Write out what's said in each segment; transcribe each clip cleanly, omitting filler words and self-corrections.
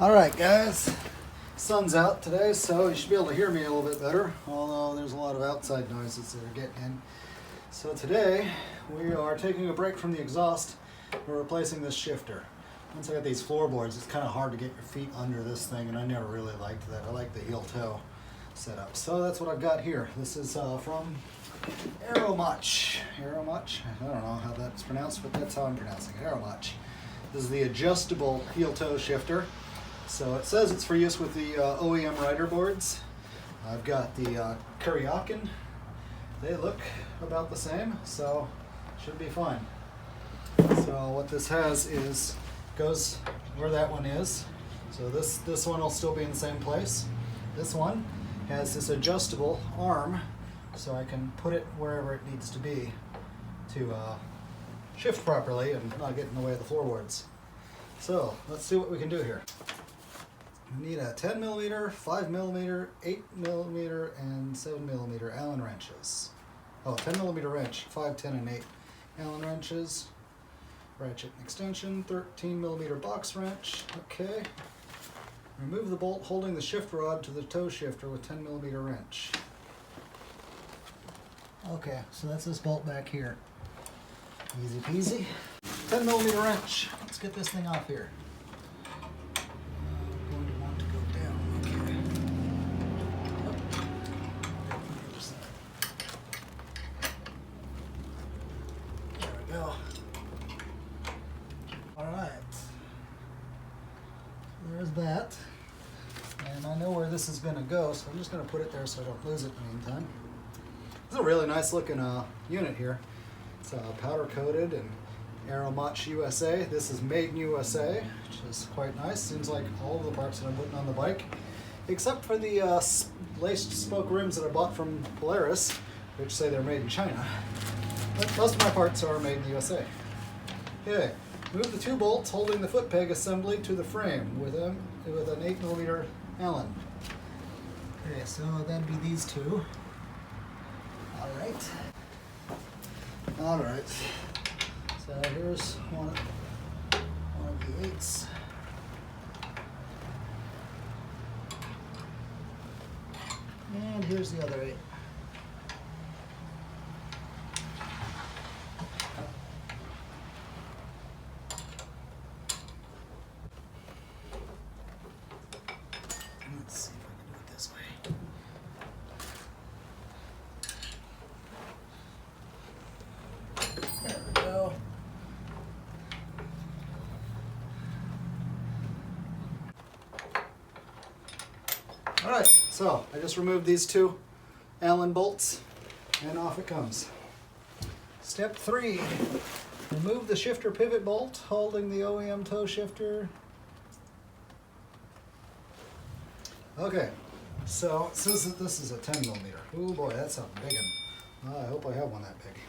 Alright guys, sun's out today, so you should be able to hear me a little bit better, although there's a lot of outside noises that are getting in. So today we are taking a break from the exhaust. We're replacing this shifter. Once I got these floorboards, it's kind of hard to get your feet under this thing, and I never really liked that. I like the heel toe setup. So that's what I've got here. This is from Aeromach. Aeromach? I don't know how that's pronounced, but that's how I'm pronouncing it. Aeromach. This is the adjustable heel toe shifter. So it says it's for use with the OEM rider boards. I've got the Kuryakin. They look about the same, so should be fine. So what this has is, goes where that one is. So this one will still be in the same place. This one has this adjustable arm, so I can put it wherever it needs to be to shift properly and not get in the way of the floorboards. So let's see what we can do here. We need a 10 millimeter, 5 millimeter, 8 millimeter, and 7 millimeter Allen wrenches. Oh, 10 millimeter wrench, 5, 10, and 8 Allen wrenches. Ratchet and extension, 13 millimeter box wrench. Okay. Remove the bolt holding the shift rod to the toe shifter with 10 millimeter wrench. Okay, so that's this bolt back here. Easy peasy. 10 millimeter wrench. Let's get this thing off here. I'm going to want to go down. Okay. There we go. Alright. There's that. And I know where this is going to go, so I'm just going to put it there so I don't lose it in the meantime. This is a really nice looking unit here. It's powder coated and Aeromach USA. This is made in USA, which is quite nice. Seems like all of the parts that I'm putting on the bike, except for the laced spoke rims that I bought from Polaris, which say they're made in China. But most of my parts are made in the USA. Okay, move the two bolts holding the foot peg assembly to the frame with an 8 millimeter Allen. Okay, so that'd be these two. All right. So here's one of the 8s. And here's the other 8. Let's see if I can do it this way. There we go. Alright, so I just removed these two Allen bolts and off it comes. Step 3, remove the shifter pivot bolt holding the OEM toe shifter. Okay, so it says that this is a 10 millimeter. Oh boy, that's a big one. I hope I have one that big.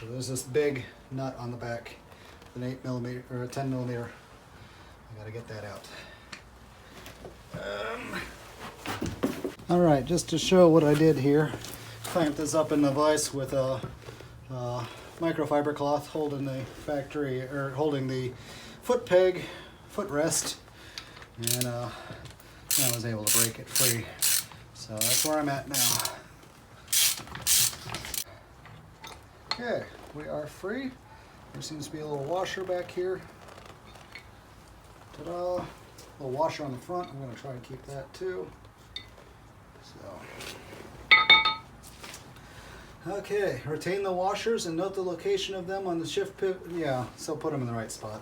So there's this big nut on the back, an 8 millimeter or a 10 millimeter. I gotta get that out. All right, just to show what I did here, clamp this up in the vise with a microfiber cloth holding the factory or holding the foot peg, footrest, and I was able to break it free. So that's where I'm at now. Okay, we are free. There seems to be a little washer back here. Ta-da! A little washer on the front. I'm going to try to keep that too. So, okay, retain the washers and note the location of them on the shift pivot. Yeah, so put them in the right spot.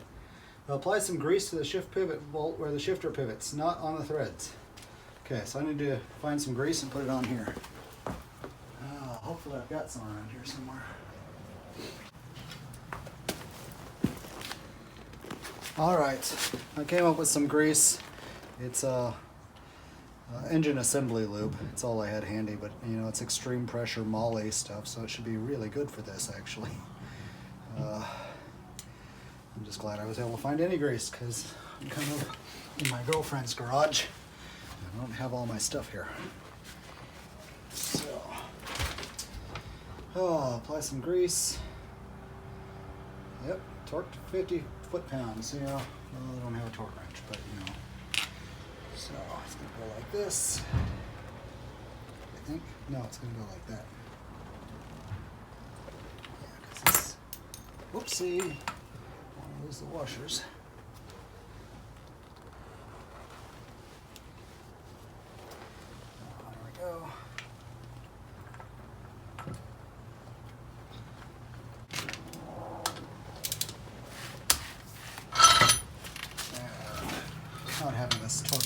Apply some grease to the shift pivot bolt where the shifter pivots, not on the threads. Okay, so I need to find some grease and put it on here. Hopefully I've got some around here somewhere. Alright, I came up with some grease. It's engine assembly lube. It's all I had handy, but you know, it's extreme pressure moly stuff, so it should be really good for this actually. I'm just glad I was able to find any grease because I'm kind of in my girlfriend's garage. I don't have all my stuff here. So, apply some grease. Yep, torque to foot-pounds. You know, well, they don't have a torque wrench, but you know. So it's gonna go like this. I think. No, it's gonna go like that. Yeah, because this. Whoopsie. Want to lose the washers. There we go. Not having this torque.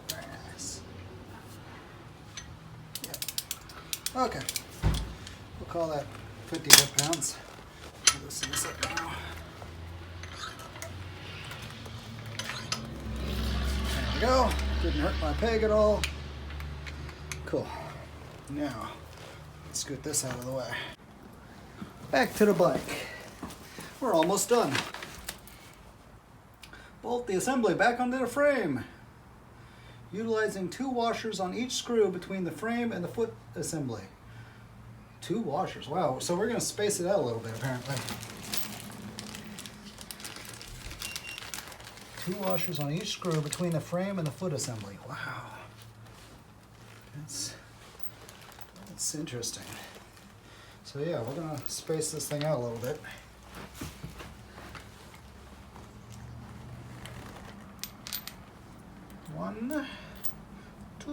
Very nice. Yeah. Okay. We'll call that 50 foot-pounds. Loosen this up now. There we go. Didn't hurt my peg at all. Cool. Now, let's scoot this out of the way. Back to the bike. We're almost done. Bolt the assembly back onto the frame, utilizing 2 washers on each screw between the frame and the foot assembly. 2 washers, wow. So we're going to space it out a little bit apparently. 2 washers on each screw between the frame and the foot assembly. Wow. That's interesting. So yeah, we're going to space this thing out a little bit. One, 2.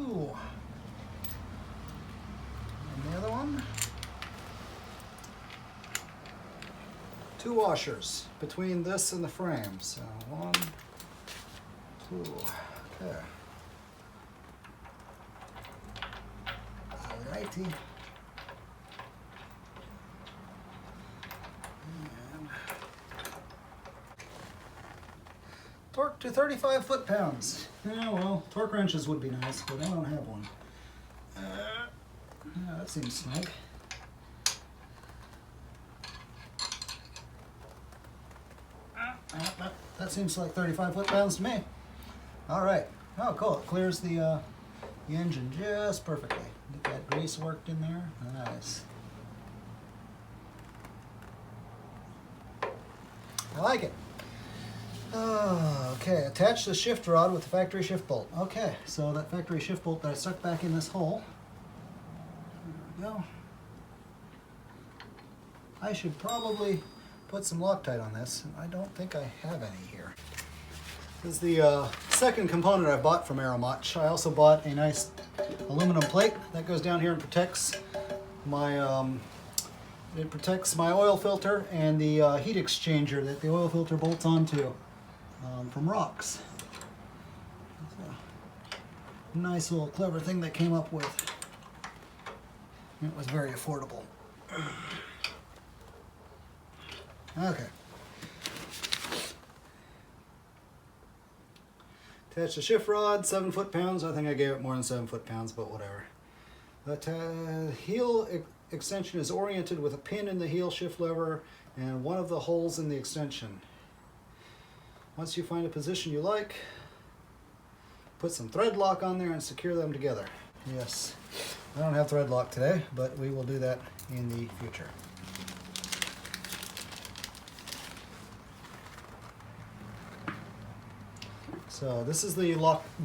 And the other one. 2 washers between this and the frame. So 1, 2. Okay. Alrighty. And torque to 35 foot-pounds. Yeah, well, torque wrenches would be nice, but I don't have one. Yeah, that seems snug. That seems like 35 foot-pounds to me. All right. Oh, cool. It clears the engine just perfectly. Get that grease worked in there. Nice. I like it. Okay, attach the shift rod with the factory shift bolt. Okay, so that factory shift bolt that I stuck back in this hole. There we go. I should probably put some Loctite on this. I don't think I have any here. This is the second component I bought from Aeromach. I also bought a nice aluminum plate that goes down here and protects my oil filter and the heat exchanger that the oil filter bolts onto from rocks. It's a nice little clever thing they came up with. It was very affordable. Okay. Attach the shift rod, 7 foot-pounds. I think I gave it more than 7 foot-pounds, but whatever. The heel extension is oriented with a pin in the heel shift lever and one of the holes in the extension. Once you find a position you like, put some thread lock on there and secure them together. Yes, I don't have thread lock today, but we will do that in the future. So this is the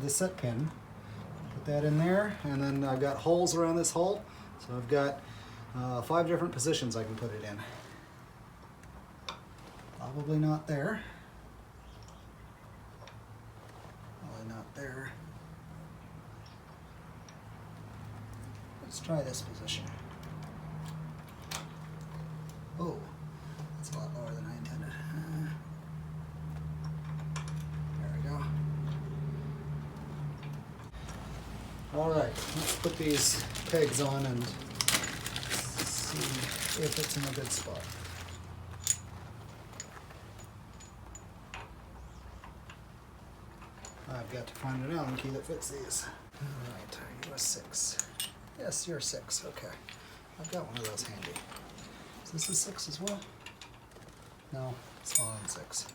set pin. Put that in there, and then I've got holes around this hole. So I've got 5 different positions I can put it in. Probably not there. Probably not there. Let's try this position. Oh, that's a lot lower than I intended. There we go. All right, let's put these pegs on and see if it's in a good spot. I've got to find an Allen key that fits these. All right, are you a 6? Yes, you're a 6. Okay, I've got one of those handy. Is this a 6 as well? No, it's smaller than 6.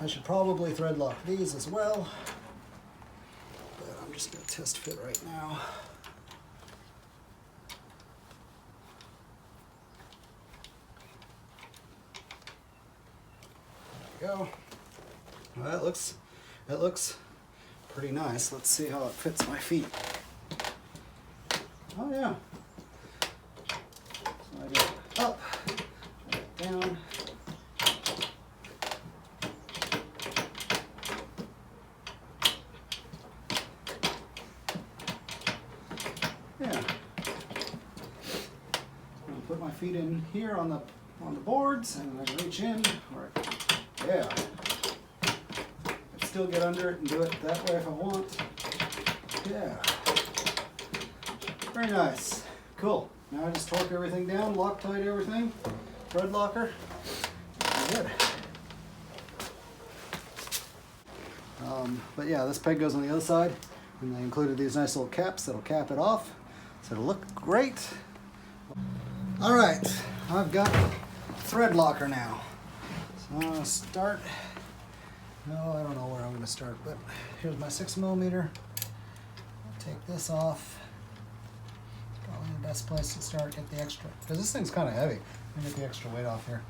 I should probably thread lock these as well, but I'm just gonna test fit right now. There we go. Well, that looks pretty nice. Let's see how it fits my feet. Oh yeah. So I get it up, I get down. Yeah. I'm gonna put my feet in here on the boards, and I can reach in. Or, yeah. I still get under it and do it that way if I want. Yeah. Very nice. Cool. Now I just torque everything down, Loctite everything, thread locker. Good. But yeah, this peg goes on the other side, and they included these nice little caps that'll cap it off, so it'll look great. All right, I've got thread locker now. So I'm gonna start. No, I don't know where I'm gonna start, but here's my 6mm. I'll take this off. Probably the best place to start. Get the extra, because this thing's kind of heavy. Let me get the extra weight off here.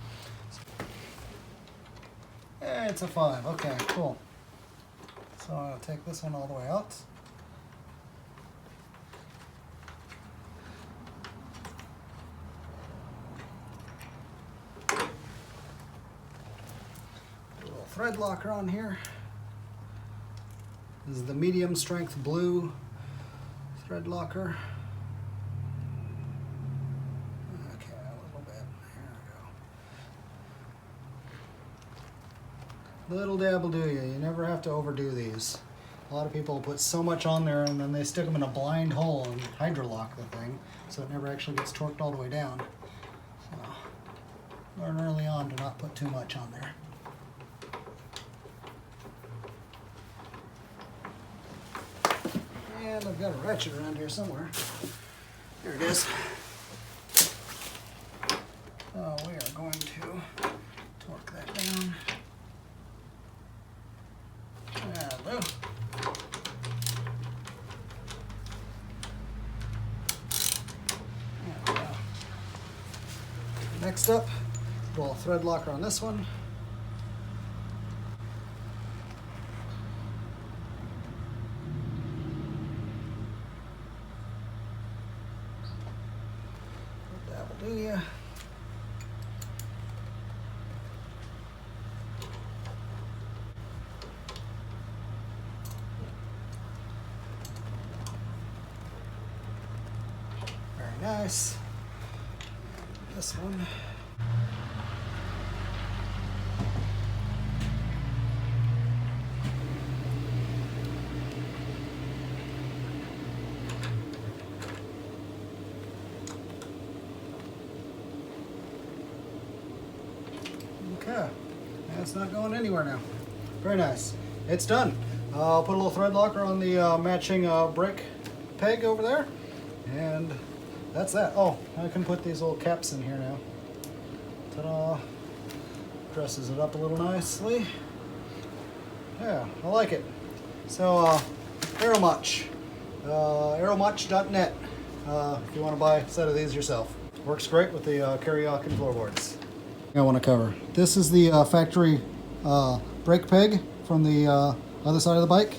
Yeah, it's a 5. Okay, cool. So I'll take this one all the way out. Put a little thread locker on here. This is the medium strength blue thread locker. Okay, a little bit. There we go. Little dab will do you. You never have to overdo these. A lot of people put so much on there and then they stick them in a blind hole and hydrolock the thing, so it never actually gets torqued all the way down. So learn early on to not put too much on there. And I've got a ratchet around here somewhere. Here it is. So we are going to torque that down. Hello. There we go. Next up, a little thread locker on this one. That will do ya. Nice. This one. Okay. That's not going anywhere now. Very nice. It's done. I'll put a little thread locker on the matching brake peg over there, and that's that. Oh, I can put these little caps in here now. Ta-da. Dresses it up a little nicely. Yeah, I like it. So, Aeromuch. Aeromuch.net. If you want to buy a set of these yourself. Works great with the karaoke floorboards. I want to cover. This is the factory brake peg from the other side of the bike.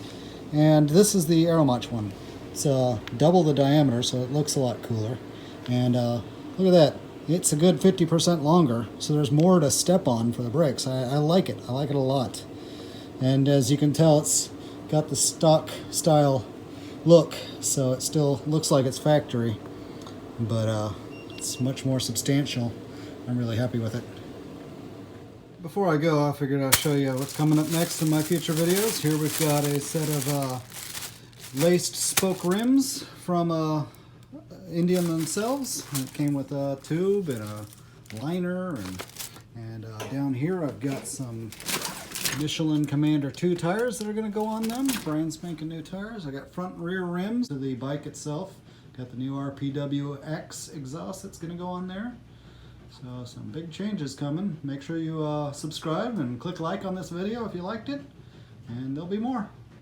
And this is the Aeromuch one. It's double the diameter, so it looks a lot cooler. And look at that. It's a good 50% longer, so there's more to step on for the brakes. I like it. I like it a lot. And as you can tell, it's got the stock style look, so it still looks like it's factory, but it's much more substantial. I'm really happy with it. Before I go, I figured I'll show you what's coming up next in my future videos. Here we've got a set of laced spoke rims from Indian themselves. It came with a tube and a liner, and down here I've got some Michelin Commander 2 tires that are going to go on them. Brand spanking new tires. I got front and rear rims to the bike itself. Got the new RPWX exhaust that's going to go on there. So some big changes coming. Make sure you subscribe and click like on this video if you liked it, and there'll be more.